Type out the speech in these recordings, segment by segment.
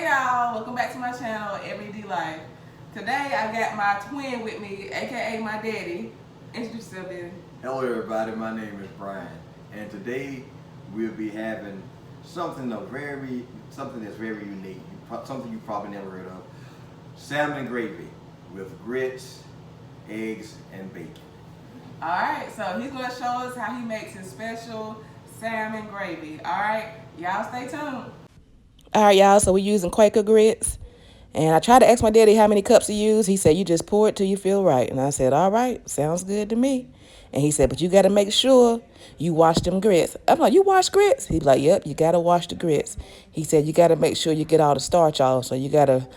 Hey y'all, welcome back to my channel, Everyday Life. Today I got my twin with me, aka my daddy. Introduce yourself, Daddy. Hello everybody, my name is Brian, and today we'll be having something that's very unique, something you probably never heard of. Salmon gravy with grits, eggs, and bacon. Alright, so he's going to show us how he makes his special salmon gravy. Alright, y'all stay tuned. Alright y'all, so we're using Quaker grits. And I tried to ask my daddy how many cups he used. He said, you just pour it till you feel right. And I said, all right, sounds good to me. And he said, but you got to make sure you wash them grits. I'm like, you wash grits? He's like, yep, you got to wash the grits. He said, you got to make sure you get all the starch off. So you got to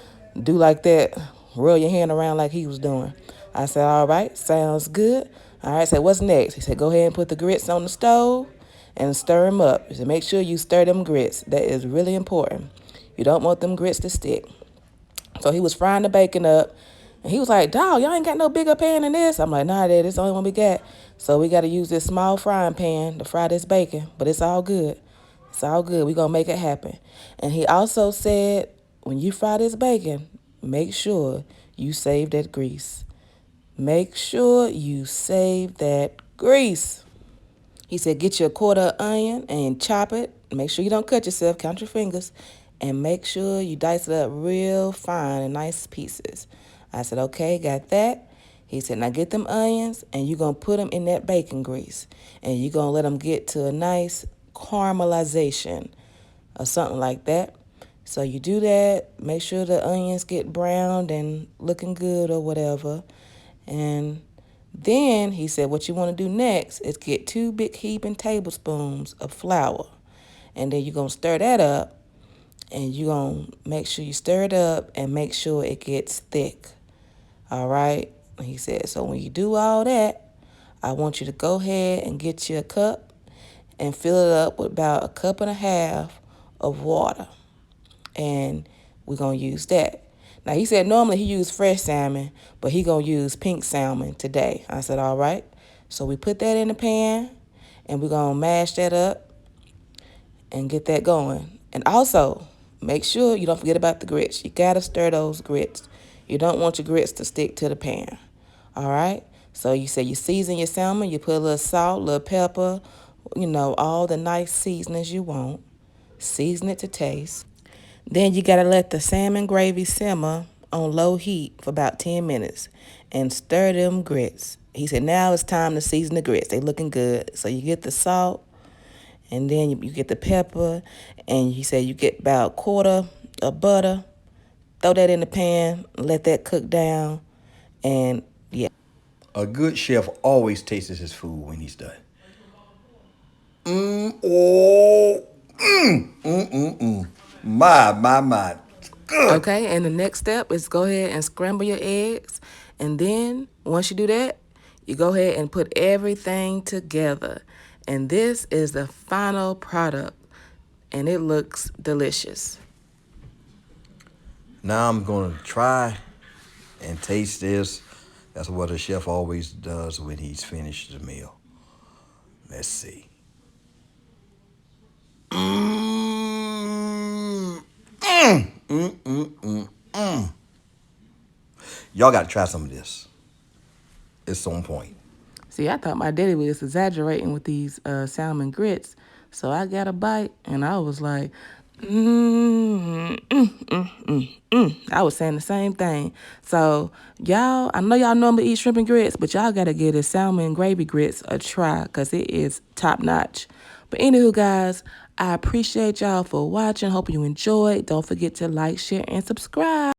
do like that, roll your hand around like he was doing. I said, all right, sounds good. All right, so what's next? He said, go ahead and put the grits on the stove and stir them up. He said, make sure you stir them grits. That is really important. You don't want them grits to stick. So he was frying the bacon up, and he was like, dawg, y'all ain't got no bigger pan than this? I'm like, nah, Dad, it's the only one we got. So we got to use this small frying pan to fry this bacon, but it's all good. It's all good. We're going to make it happen. And he also said, when you fry this bacon, make sure you save that grease. Make sure you save that grease. He said, get you a quarter of onion and chop it. Make sure you don't cut yourself. Count your fingers. And make sure you dice it up real fine in nice pieces. I said, okay, got that. He said, now get them onions, and you're going to put them in that bacon grease. And you're going to let them get to a nice caramelization or something like that. So you do that. Make sure the onions get browned and looking good or whatever. And then he said, what you want to do next is get 2 big heaping tablespoons of flour. And then you're going to stir that up. And you're going to make sure you stir it up and make sure it gets thick. All right? He said, so when you do all that, I want you to go ahead and get you a cup and fill it up with about 1.5 cups of water. And we're going to use that. Now, he said normally he used fresh salmon, but he going to use pink salmon today. I said, all right. So we put that in the pan, and we're going to mash that up and get that going. And also, make sure you don't forget about the grits. You got to stir those grits. You don't want your grits to stick to the pan. All right? So you say you season your salmon. You put a little salt, a little pepper, all the nice seasonings you want. Season it to taste. Then you got to let the salmon gravy simmer on low heat for about 10 minutes and stir them grits. He said, now it's time to season the grits. They looking good. So you get the salt. And then you get the pepper, and he said you get about 1/4 of butter. Throw that in the pan, let that cook down, and yeah. A good chef always tastes his food when he's done. My. Good. Okay, and the next step is go ahead and scramble your eggs. And then once you do that, you go ahead and put everything together. And this is the final product, and it looks delicious. Now I'm going to try and taste this. That's what a chef always does when he's finished the meal. Let's see. Y'all got to try some of this. It's on point. See, I thought my daddy was exaggerating with these salmon grits. So I got a bite, and I was like, I was saying the same thing. So, y'all, I know y'all normally eat shrimp and grits, but y'all got to give the salmon gravy grits a try because it is top notch. But anywho, guys, I appreciate y'all for watching. Hope you enjoyed. Don't forget to like, share, and subscribe.